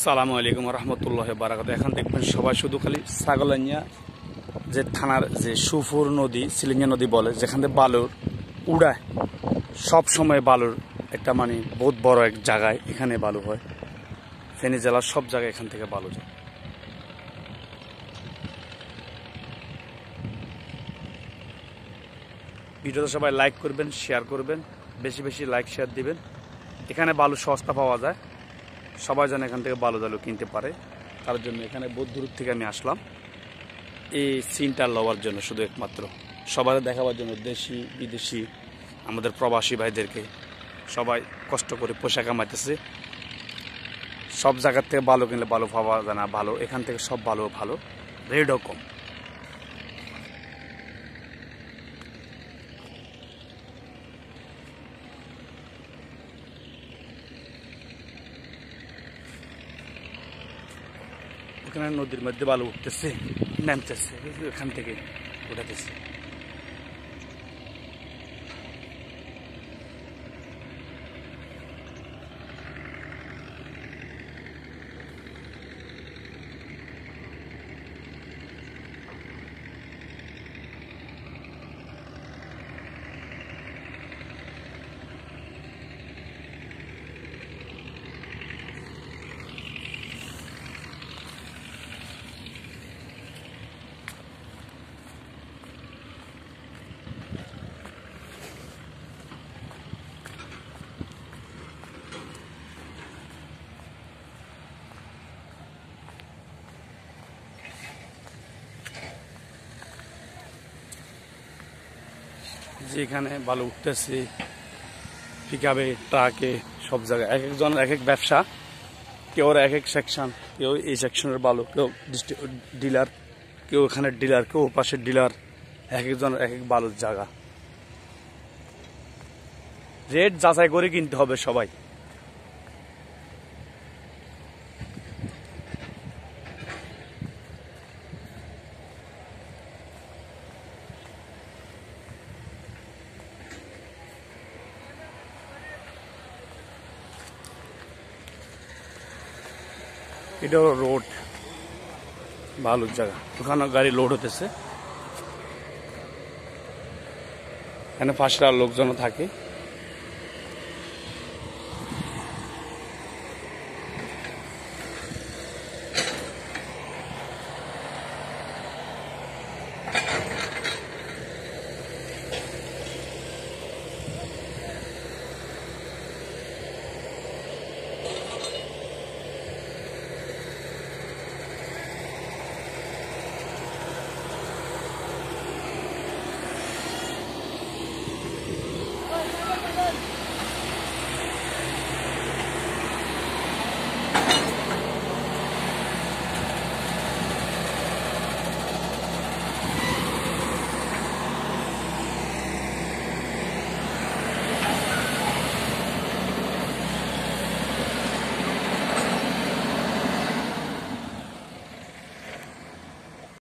সালামু আলাইকুম রহমতুল্লাহ বারাকাত। এখন দেখবেন সবাই শুধু খালি ছাগলাইয়া যে থানার যে সুফুর নদী সিলিঞ্জা নদী বলে, যেখান থেকে বালুর উড়ায়, সব সময় বালুর একটা মানে বহুত বড় এক জায়গায় এখানে বালু হয়। ফেনী জেলার সব জায়গায় এখান থেকে বালু যায়। ভিডিওটা সবাই লাইক করবেন, শেয়ার করবেন, বেশি বেশি লাইক শেয়ার দিবেন। এখানে বালু সস্তা পাওয়া যায়, সবাই যেন এখান থেকে বালু জালু কিনতে পারে, তার জন্য এখানে বহুত দূর থেকে আমি আসলাম এই সিনটা লওয়ার জন্য, শুধু একমাত্র সবার দেখাবার জন্য। দেশি বিদেশি আমাদের প্রবাসী ভাইদেরকে সবাই কষ্ট করে পয়সা কামাইতেছে। সব জায়গার থেকে বালু কিনলে বালু পাওয়া যায় না ভালো, এখান থেকে সব বালু ভালো, রেটও কম। এখানে নদীর মধ্যে বালু উঠতেছে, নামতেছে, এখান থেকে উঠাতেছে। যেখানে বালু উঠতেছে পিকআপে, ট্রাকে, সব জায়গায় এক একজন এক এক ব্যবসা, কেউ এক এক সেকশন, কেউ এই সেকশনের বালু, কেউ ডিলার, কেউ এখানে ডিলার, কেউ পাশের ডিলার, এক একজন এক এক বালুর জায়গা। রেট যাচাই করে কিনতে হবে সবাই। এটা হলো রোড, বালুর জায়গা, ওখানে গাড়ি লোড হতেছে, এখানে পাঁচটা লোকজন থাকে।